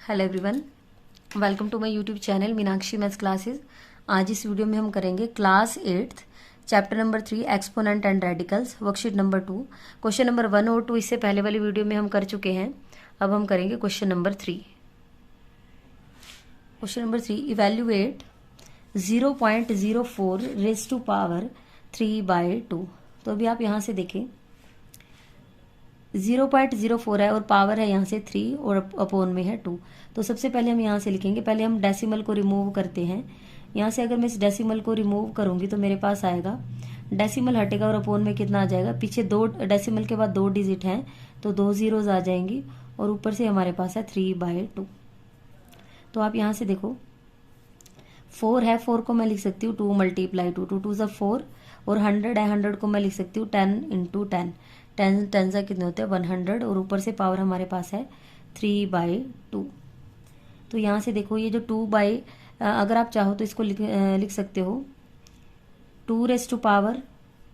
Hello everyone, welcome to my YouTube channel Meenakshi maths classes. आज इस video में हम करेंगे class 8 chapter number 3 exponent and radicals worksheet number 2। Question number 1 और 2 इससे पहले वाली वीडियो में हम कर चुके हैं। अब हम करेंगे question number 3। Question number 3, evaluate 0.04 raise to power 3/2। तो अभी आप यहाँ से देखें 0.04 है और पावर है यहाँ से 3 और अपॉन में है 2। तो सबसे पहले हम यहाँ से लिखेंगे, पहले हम डेसिमल को रिमूव करते हैं। यहाँ से अगर मैं इस डेसिमल को रिमूव करूंगी तो मेरे पास आएगा, डेसिमल हटेगा और अपॉन में कितना आ जाएगा, पीछे दो डेसिमल के बाद 2 डिजिट हैं तो 2 जीरोज आ जाएंगी और ऊपर से हमारे पास है 3/2। तो आप यहाँ से देखो 4 है, 4 को मैं लिख सकती हूँ 2 × 2, 2 2 4 और 100 है, 100 को मैं लिख सकती हूँ 10 × 10, 10 से कितने होते हैं 100 और ऊपर से पावर हमारे पास है 3/2। तो यहाँ से देखो ये जो 2 अगर आप चाहो तो इसको लिख सकते हो 2 रेज़ टू पावर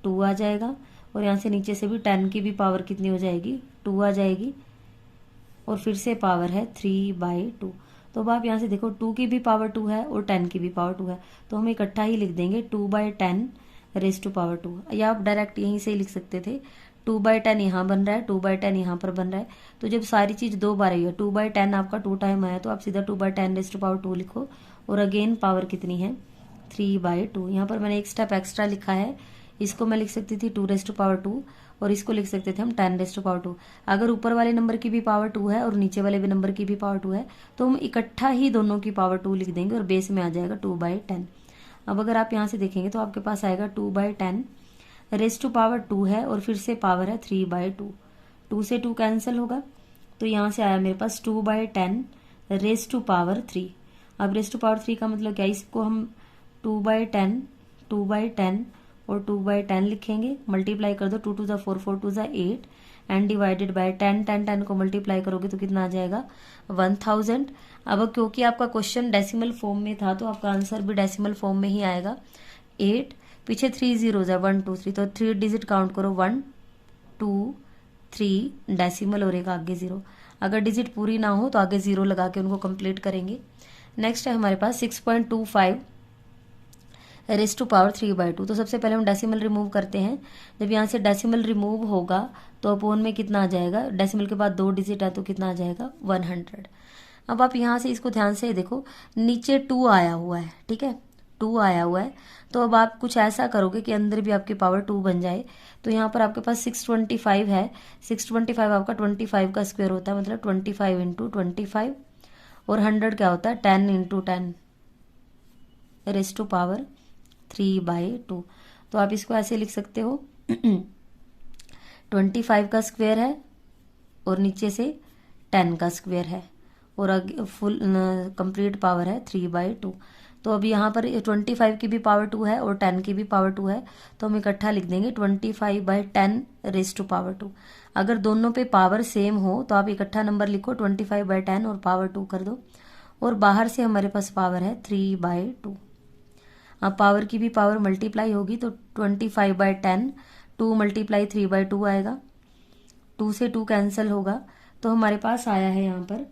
2 आ जाएगा और यहाँ से नीचे से भी 10 की भी पावर कितनी हो जाएगी 2 आ जाएगी और फिर से पावर है 3/2। तो अब आप यहाँ से देखो 2 की भी पावर 2 है और 10 की भी पावर 2 है, तो हम इकट्ठा ही लिख देंगे 2/10 रेज़ टू पावर 2। या आप डायरेक्ट यहीं से ही लिख सकते थे 2/10 यहाँ बन रहा है, 2/10 यहाँ पर बन रहा है। तो जब सारी चीज 2 बार आई है, 2/10 आपका 2 टाइम आया तो आप सीधा 2/10 रेज़ टू पावर 2 लिखो और अगेन पावर कितनी है 3/2। यहाँ पर मैंने एक स्टेप एक्स्ट्रा लिखा है, इसको मैं लिख सकती थी 2 रेज़ टू पावर 2 और इसको लिख सकते थे हम 10 रेज़ टू पावर 2। अगर ऊपर वाले नंबर की भी पावर 2 है और नीचे वाले भी नंबर की भी पावर 2 है तो हम इकट्ठा ही दोनों की पावर 2 लिख देंगे और बेस में आ जाएगा 2/10। अब अगर आप यहाँ से देखेंगे तो आपके पास आएगा 2/10 रेज़ टू पावर 2 है और फिर से पावर है 3/2। 2 से 2 कैंसिल होगा तो यहाँ से आया मेरे पास 2/10 रेज़ टू पावर 3। अब रेज़ टू पावर 3 का मतलब क्या है, इसको हम 2/10 2/10 और 2/10 लिखेंगे, मल्टीप्लाई कर दो 2 2 4 4 2 8 एंड डिवाइडेड बाय 10 10 10 को मल्टीप्लाई करोगे तो कितना आ जाएगा 1000। अब क्योंकि आपका क्वेश्चन डेसिमल फॉर्म में था तो आपका आंसर भी डेसिमल फॉर्म में ही आएगा। 8 पीछे 3 जीरोज है 1 2 3, तो 3 डिजिट काउंट करो 1 2 3 डेसिमल और एक आगे 0। अगर डिजिट पूरी ना हो तो आगे 0 लगा के उनको कंप्लीट करेंगे। नेक्स्ट है हमारे पास 6.25 रेज़ टू पावर 3/2। तो सबसे पहले हम डेसिमल रिमूव करते हैं। जब यहाँ से डेसिमल रिमूव होगा तो अपॉन में कितना आ जाएगा, डेसिमल के बाद 2 डिजिट है तो कितना आ जाएगा 100। अब आप यहाँ से इसको ध्यान से देखो, नीचे 2 आया हुआ है, ठीक है 2 आया हुआ है, तो अब आप कुछ ऐसा करोगे कि अंदर भी आपकी पावर 2 बन जाए। तो यहाँ पर आपके पास 625 है, 625 आपका 25 का स्क्वायर होता है, मतलब 25 × 25 और 100 क्या होता है 10 × 10 रेज़ टू पावर 3/2। तो आप इसको ऐसे लिख सकते हो 25 का स्क्वायर है और नीचे से 10 का स्क्वायर है और फुल कंप्लीट पावर है 3/2। तो अब यहाँ पर 25 की भी पावर 2 है और 10 की भी पावर 2 है, तो हम इकट्ठा लिख देंगे 25/10 रेज़ टू पावर 2। अगर दोनों पे पावर सेम हो तो आप इकट्ठा नंबर लिखो 25/10 और पावर 2 कर दो और बाहर से हमारे पास पावर है 3/2। अब पावर की भी पावर मल्टीप्लाई होगी तो 25/10 2 × 3/2 आएगा, 2 से 2 कैंसिल होगा तो हमारे पास आया है यहाँ पर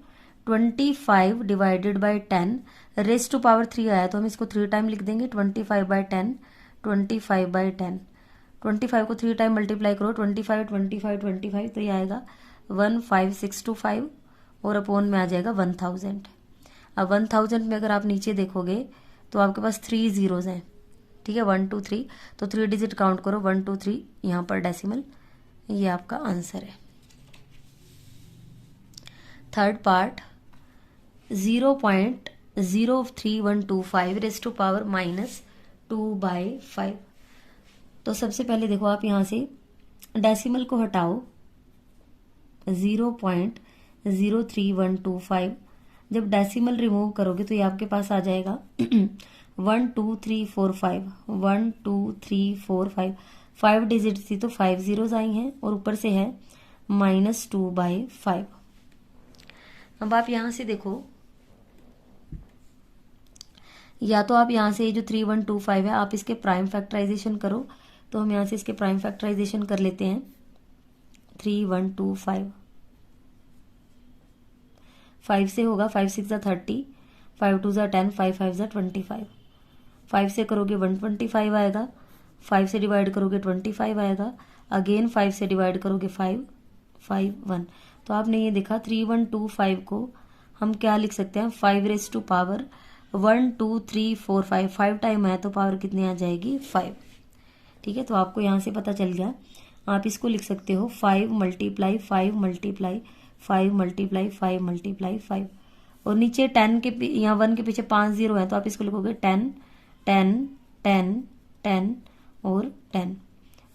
25 divided by 10 raise to power 3 आया, तो हम इसको 3 टाइम लिख देंगे 25/10 25/10। 25 को 3 टाइम मल्टीप्लाई करो 25 25 25 तो ये आएगा 15625 और अपॉन में आ जाएगा 1000। अब 1000 में अगर आप नीचे देखोगे तो आपके पास 3 जीरोज हैं, ठीक है 1 2 3, तो 3 डिजिट काउंट करो 1 2 3 यहाँ पर डेसिमल, ये आपका आंसर है। Third part 0.03125 raise to power -2/5। तो सबसे पहले देखो आप यहाँ से डेसिमल को हटाओ 0.03125। जब डेसिमल रिमूव करोगे तो ये आपके पास आ जाएगा 1 2 3 4 5 1 2 3 4 5 5 डिजिट थी तो 5 जीरोज आई हैं और ऊपर से है -2/5। अब आप यहाँ से देखो, या तो आप यहाँ से ये जो 3125 है आप इसके प्राइम फैक्टराइजेशन करो, तो हम यहाँ से इसके प्राइम फैक्टराइजेशन कर लेते हैं 3125 5 से होगा 5 6 ज़ा 30, 5 2 ज़ा 10, 5 5 ज़ा 25। 5 से करोगे 125 आएगा, 5 से डिवाइड करोगे 25 आएगा, अगेन 5 से डिवाइड करोगे 5 5 1। तो आपने ये देखा 3125 को हम क्या लिख सकते हैं, 5 रेज़ टू पावर 1 2 3 4 5, 5 टाइम है तो पावर कितनी आ जाएगी 5। ठीक है, तो आपको यहाँ से पता चल गया। आप इसको लिख सकते हो 5 मल्टीप्लाई 5 मल्टीप्लाई 5 मल्टीप्लाई 5 मल्टीप्लाई 5, और नीचे 10 के यहाँ 1 के पीछे 5 0 है तो आप इसको लिखोगे 10 10 10 10 और 10,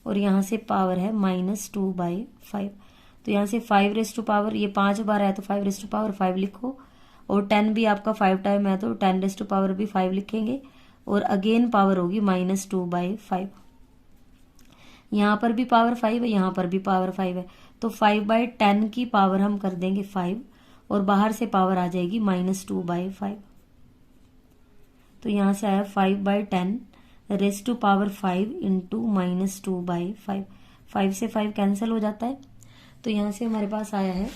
और यहाँ से पावर है -2/5। तो यहाँ से 5 रेज़ टू पावर, ये 5 बार है तो 5 रेज़ टू पावर 5 लिखो, और 10 भी आपका 5 टाइम है तो 10 रेज़ टू पावर भी 5 लिखेंगे, और अगेन पावर होगी -2/5। यहाँ पर भी पावर 5 है, यहाँ पर भी पावर 5 है, तो 5/10 की पावर हम कर देंगे 5, और बाहर से पावर आ जाएगी -2/5। तो यहाँ से आया 5/10 रेज़ टू पावर 5 इंटू -2/5। 5 से 5 कैंसिल हो जाता है, तो यहाँ से हमारे पास आया है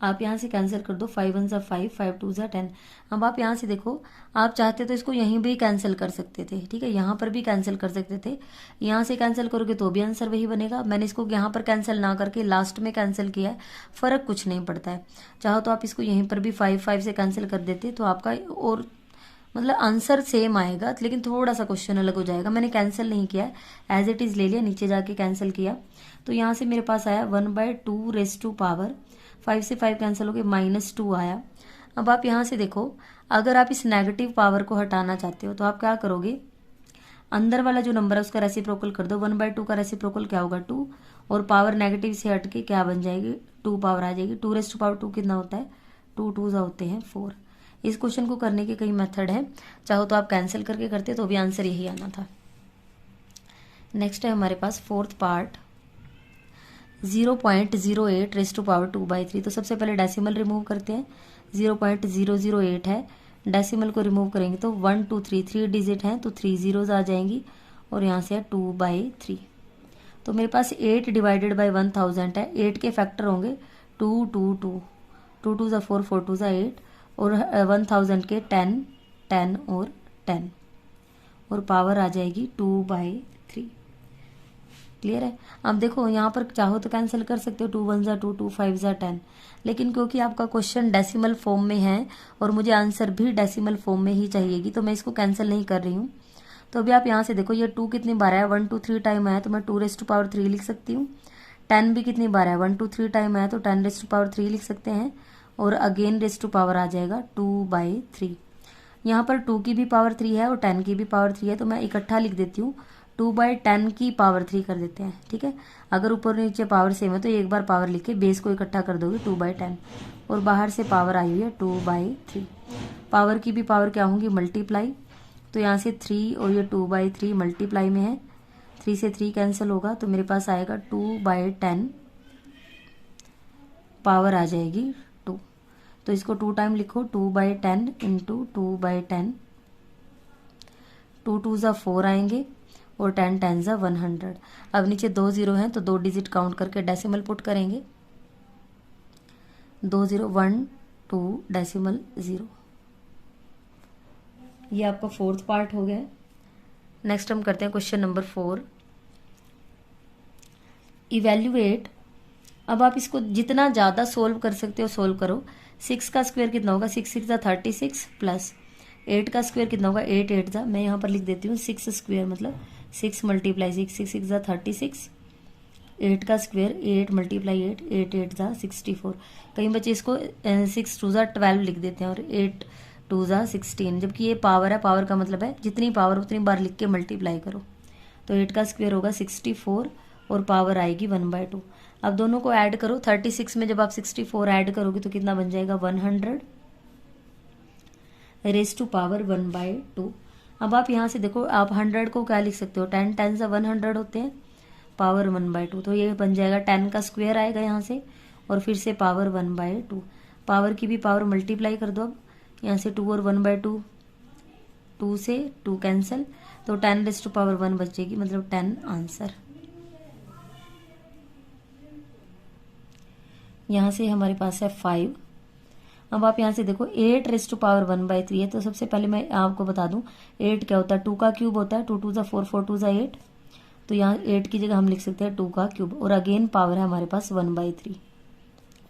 आप यहाँ से कैंसिल कर दो, 5 1 ज़ा 5, 5 2 ज़ा 10। अब आप यहाँ से देखो, आप चाहते तो इसको यहीं भी कैंसिल कर सकते थे, ठीक है, यहाँ पर भी कैंसिल कर सकते थे, यहाँ से कैंसिल करोगे तो भी आंसर वही बनेगा। मैंने इसको यहाँ पर कैंसिल ना करके लास्ट में कैंसिल किया है, फ़र्क कुछ नहीं पड़ता है। चाहो तो आप इसको यहीं पर भी 5 5 से कैंसिल कर देते तो आपका और मतलब आंसर सेम आएगा, लेकिन थोड़ा सा क्वेश्चन अलग हो जाएगा। मैंने कैंसिल नहीं किया, एज इट इज़ ले लिया, नीचे जाके कैंसिल किया। तो यहाँ से मेरे पास आया 1/2 रेज़ टू पावर, 5 से 5 कैंसिल हो गए, -2 आया। अब आप यहाँ से देखो, अगर आप इस नेगेटिव पावर को हटाना चाहते हो तो आप क्या करोगे, अंदर वाला जो नंबर है उसका रेसिप्रोकल कर दो। 1/2 का रेसिप्रोकल क्या होगा 2, और पावर नेगेटिव से हट के क्या बन जाएगी 2 पावर आ जाएगी। 2 रेज़ टू पावर 2 कितना होता है, 2 2 होते हैं 4। इस क्वेश्चन को करने के कई मेथड है, चाहो तो आप कैंसिल करके करते तो भी आंसर यही आना था। नेक्स्ट है हमारे पास fourth part, 0.08 raise to power 2/3। तो सबसे पहले डेसिमल रिमूव करते हैं, 0.008 है, डेसिमल को रिमूव करेंगे तो 1 2 3 3 डिजिट हैं तो 3 ज़ीरोज़ आ जाएंगी, और यहाँ से है 2/3। तो मेरे पास 8 डिवाइडेड बाई 1000 है, 8 के फैक्टर होंगे 2 2 2, 2 2 ज़ा 4, 4 2 ज़ा 8, और 1000 के 10 10 और 10, और पावर आ जाएगी 2/3। क्लियर है। अब देखो यहाँ पर चाहो तो कैंसिल कर सकते हो, 2 1 ज़ा 2, 2 5 ज़ा 10, लेकिन क्योंकि आपका क्वेश्चन डेसिमल फॉर्म में है और मुझे आंसर भी डेसिमल फॉर्म में ही चाहिएगी, तो मैं इसको कैंसिल नहीं कर रही हूँ। तो अभी आप यहाँ से देखो, ये 2 कितनी बार आया, 1 2 3 टाइम आया तो मैं 2 रेज़ टू पावर 3 लिख सकती हूँ। 10 भी कितनी बार आया, 1 2 3 टाइम आया तो 10 रेज़ टू पावर 3 लिख सकते हैं, और अगेन रेज़ टू पावर आ जाएगा 2/3। यहाँ पर 2 की भी पावर 3 है और 10 की भी पावर 3 है, तो मैं इकट्ठा लिख देती हूँ, 2/10 की पावर 3 कर देते हैं। ठीक है, अगर ऊपर नीचे पावर सेम है तो एक बार पावर लिख के बेस को इकट्ठा कर दोगे 2/10, और बाहर से पावर आई हुई है 2/3। पावर की भी पावर क्या होंगी, मल्टीप्लाई, तो यहाँ से 3 और ये 2/3 मल्टीप्लाई में है, 3 से 3 कैंसिल होगा तो मेरे पास आएगा 2/10, पावर आ जाएगी 2। तो इसको 2 टाइम लिखो, 2/10 इंटू 2/10, 2 2 ज़ा 4 आएंगे, और 10 10 ज़ा 100। अब नीचे 2 0 हैं तो 2 डिजिट काउंट करके डेसिमल पुट करेंगे, 2 0 1 2 डेसिमल 0। ये आपका फोर्थ पार्ट हो गया। नेक्स्ट हम करते हैं क्वेश्चन नंबर 4, इवेल्युएट। अब आप इसको जितना ज़्यादा सोल्व कर सकते हो सोल्व करो। 6 का स्क्वायर कितना होगा, 6 6 ज़ा 36, प्लस 8 का स्क्वायर कितना होगा, 8 8 ज़ा, मैं यहाँ पर लिख देती हूँ 6 स्क्वायर, मतलब 6 मल्टीप्लाई 6, 6 6 ज़ा 36, 8 का स्क्वायर 8 मल्टीप्लाई 8, 8 8 ज़ा 64। कई बच्चे इसको 6 2 ज़ा 12 लिख देते हैं और 8 2 ज़ा 16, जबकि ये पावर है, पावर का मतलब है जितनी पावर उतनी बार लिख के मल्टीप्लाई करो। तो 8 का स्क्वायर होगा 64 और पावर आएगी 1/2। अब दोनों को ऐड करो, 36 में जब आप 64 ऐड करोगे तो कितना बन जाएगा 100 रेज़ टू पावर 1/2। अब आप यहाँ से देखो, आप 100 को क्या लिख सकते हो, 10 10 ज़ा 100 होते हैं, पावर 1/2, तो ये बन जाएगा 10 का स्क्वायर आएगा यहाँ से, और फिर से पावर 1/2। पावर की भी पावर मल्टीप्लाई कर दो। अब यहाँ से 2 और 1/2, 2 से 2 कैंसिल, तो 10⁻1 बचेगी, मतलब 10 आंसर। यहाँ से हमारे पास है 5। अब आप यहाँ से देखो 8⁻1/3 है, तो सबसे पहले मैं आपको बता दूं 8 क्या होता है, 2 का क्यूब होता है, 2 2 = 4, 4 2 = 8। तो यहाँ 8 की जगह हम लिख सकते हैं 2 का क्यूब, और अगेन पावर है हमारे पास 1/3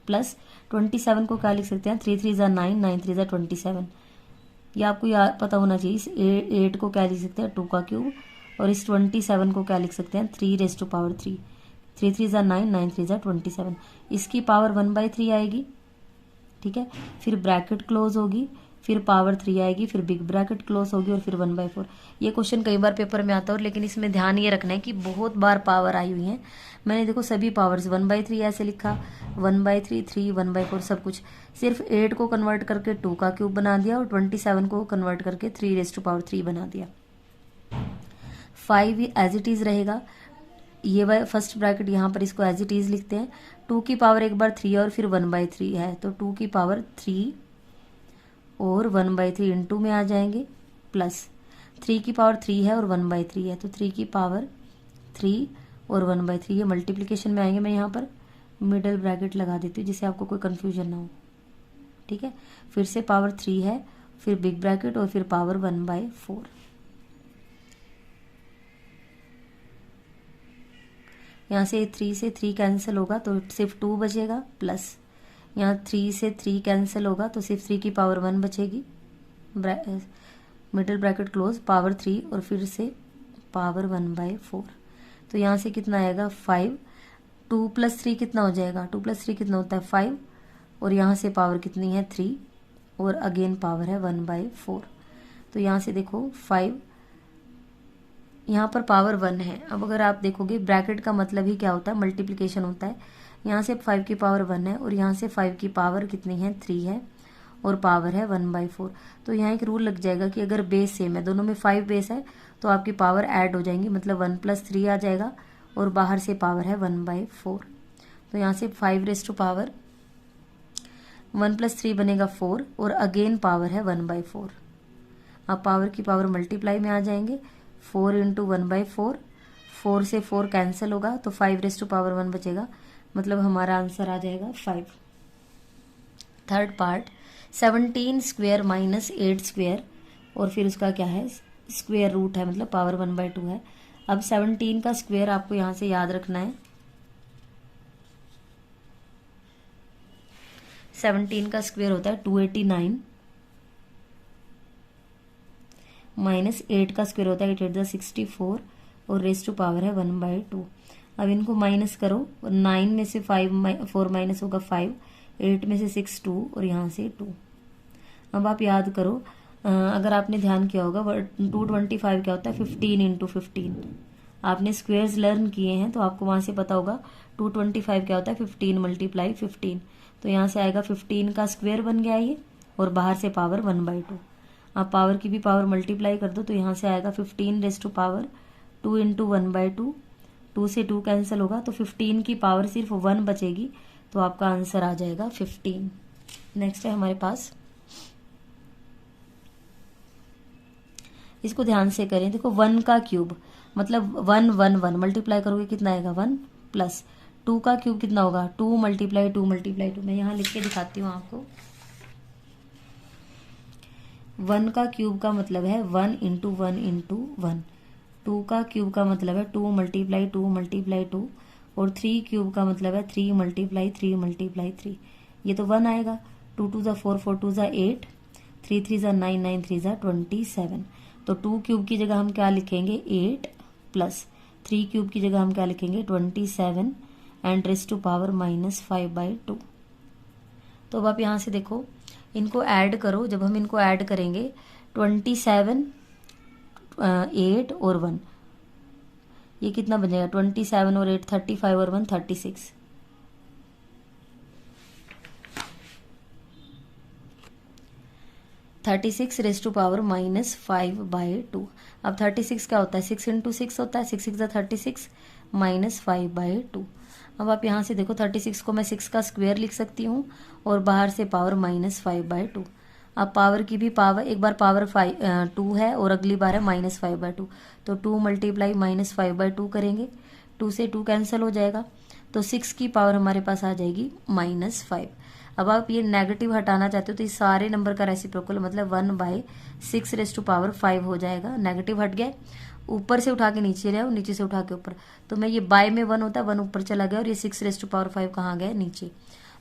प्लस 27 को क्या लिख सकते हैं, 3 3 = 9, 9 3 = 27। ये आपको याद पता होना चाहिए। इस 8 को क्या लिख सकते हैं, 2 का क्यूब, और इस 27 को क्या लिख सकते हैं, 3⁻3। 3 3 = 9, 9 3 = 27। इसकी पावर 1/3 आएगी, ठीक है। फिर ब्रैकेट क्लोज होगी, फिर पावर 3 आएगी, फिर बिग ब्रैकेट क्लोज होगी, और फिर 1/4। ये क्वेश्चन कई बार पेपर में आता है, लेकिन इसमें ध्यान ये रखना है कि बहुत बार पावर आई हुई है। मैंने देखो सभी पावर्स 1/3 ऐसे लिखा, 1/3, 3, 1/4 सब कुछ। सिर्फ 8 को कन्वर्ट करके 2 का क्यूब बना दिया, और 27 को कन्वर्ट करके 3⁻3 बना दिया। 5 एज इट इज रहेगा, ये फर्स्ट ब्रैकेट यहाँ पर इसको एज इट इज लिखते हैं। 2 की पावर एक बार 3 और फिर 1/3 है, तो 2 की पावर 3 और 1/3 इंटू में आ जाएंगे, प्लस 3 की पावर 3 है और 1/3 है, तो 3 की पावर 3 और 1/3 ये मल्टीप्लिकेशन में आएंगे। मैं यहाँ पर मिडल ब्रैकेट लगा देती हूँ जिससे आपको कोई कंफ्यूजन ना हो, ठीक है। फिर से पावर 3 है, फिर बिग ब्रैकेट, और फिर पावर 1/4। यहाँ से 3 से 3 कैंसिल होगा तो सिर्फ 2 बचेगा, प्लस यहाँ 3 से 3 कैंसिल होगा तो सिर्फ 3 की पावर 1 बचेगी, मिडिल ब्रैकेट क्लोज, पावर 3 और फिर से पावर 1/4। तो यहाँ से कितना आएगा 5, 2 + 3 कितना हो जाएगा, 2 + 3 कितना होता है 5, और यहाँ से पावर कितनी है 3, और अगेन पावर है 1/4। तो यहाँ से देखो 5, यहाँ पर पावर 1 है। अब अगर आप देखोगे ब्रैकेट का मतलब ही क्या होता है, मल्टीप्लिकेशन होता है। यहाँ से 5 की पावर 1 है, और यहाँ से 5 की पावर कितनी है 3 है, और पावर है 1/4। तो यहाँ एक रूल लग जाएगा कि अगर बेस सेम है, दोनों में 5 बेस है, तो आपकी पावर ऐड हो जाएंगी, मतलब 1 + 3 आ जाएगा, और बाहर से पावर है 1/4। तो यहाँ से 5⁻1 + 3 बनेगा 4, और अगेन पावर है 1/4। अब पावर की पावर मल्टीप्लाई में आ जाएंगे, 4 × 1/4, 4 से 4 कैंसिल होगा, तो 5⁻1 बचेगा, मतलब हमारा आंसर आ जाएगा 5। थर्ड पार्ट 17² - 8², और फिर उसका क्या है स्क्वेयर रूट है, मतलब पावर 1/2 है। अब 17 का स्क्वेयर आपको यहाँ से याद रखना है। 17 का स्क्वेयर होता है 289, माइनस 8 का स्क्वेयर होता है 8 × 64, और रेज़ टू पावर है 1/2। अब इनको माइनस करो, 9 में से 4 माइनस होगा 5, 8 में से 6 2, और यहाँ से 2। अब आप याद करो, अगर आपने ध्यान किया होगा 225 क्या होता है 15 × 15। आपने स्क्वेयर्स लर्न किए हैं तो आपको वहाँ से पता होगा 225 क्या होता है 15 × 15। तो यहाँ से आएगा 15 का स्क्वेयर बन गया ये, और बाहर से पावर 1/2। आप पावर की भी पावर मल्टीप्लाई कर दो, तो यहाँ से आएगा 15⁻2 × 1/2। 2 से 2 कैंसिल होगा, तो 15 की पावर सिर्फ 1 बचेगी, तो आपका आंसर आ जाएगा 15। नेक्स्ट है हमारे पास, इसको ध्यान से करें। देखो 1 का क्यूब मतलब 1 1 1 मल्टीप्लाई करोगे कितना आएगा 1, प्लस 2 का क्यूब कितना होगा 2 × 2 × 2। मैं यहाँ लिख के दिखाती हूँ आपको। 1 का क्यूब का मतलब है 1 × 1 × 1। 2 का क्यूब का मतलब है 2 × 2 × 2, और 3 क्यूब का मतलब है 3 × 3 × 3। ये तो 1 आएगा। 2 2 = 4, 4 2 = 8, 3 3 = 9, 9 3 = 27। तो 2 क्यूब की जगह हम क्या लिखेंगे 8, प्लस 3 क्यूब की जगह हम क्या लिखेंगे 27, एंड रेज़ टू पावर -5/2। तो अब आप यहाँ से देखो, इनको ऐड करो। जब हम इनको ऐड करेंगे 27, 8 और 1, ये कितना बन जाएगा 27 और 8 35 और 1 36। Raise to power -5/2। अब 36 क्या होता है 6 × 6 होता है, 6 6 = 36 -5/2। अब आप यहाँ से देखो 36 को मैं 6 का स्क्वायर लिख सकती हूँ, और बाहर से पावर -5/2। अब पावर की भी पावर, एक बार पावर 2 है और अगली बार है -5/2, तो 2 मल्टीप्लाई -5/2 करेंगे, 2 से 2 कैंसिल हो जाएगा, तो 6 की पावर हमारे पास आ जाएगी -5। अब आप ये नेगेटिव हटाना चाहते हो तो इस सारे नंबर का रेसिप्रोकल मतलब 1/6 हो जाएगा। नेगेटिव हट गया, ऊपर से उठा के नीचे ले आओ, नीचे से उठा के ऊपर, तो मैं ये बाय में 1 होता है, 1 ऊपर चला गया और ये 6/5 कहाँ गया, नीचे।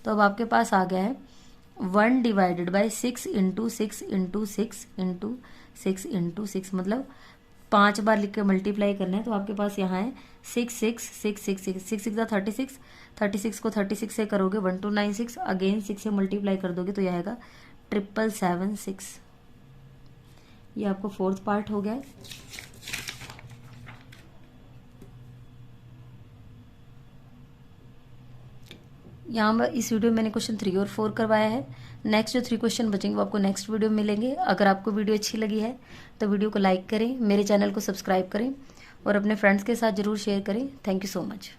तो अब आपके पास आ गया है 1/6 इंटू 6 इंटू 6 इंटू 6 इंटू 6, मतलब 5 बार लिख के मल्टीप्लाई करना है। तो आपके पास यहाँ है 6 6 6 6 6 6 6 36, 36 को 36 से करोगे 1296, अगेन 6 से मल्टीप्लाई कर दोगे तो यह आएगा 777 ये आपको फोर्थ पार्ट हो गया है। यहाँ पर इस वीडियो में मैंने क्वेश्चन 3 और 4 करवाया है। नेक्स्ट जो 3 क्वेश्चन बचेंगे वो आपको नेक्स्ट वीडियो में मिलेंगे। अगर आपको वीडियो अच्छी लगी है तो वीडियो को लाइक करें, मेरे चैनल को सब्सक्राइब करें और अपने फ्रेंड्स के साथ जरूर शेयर करें। Thank you so much.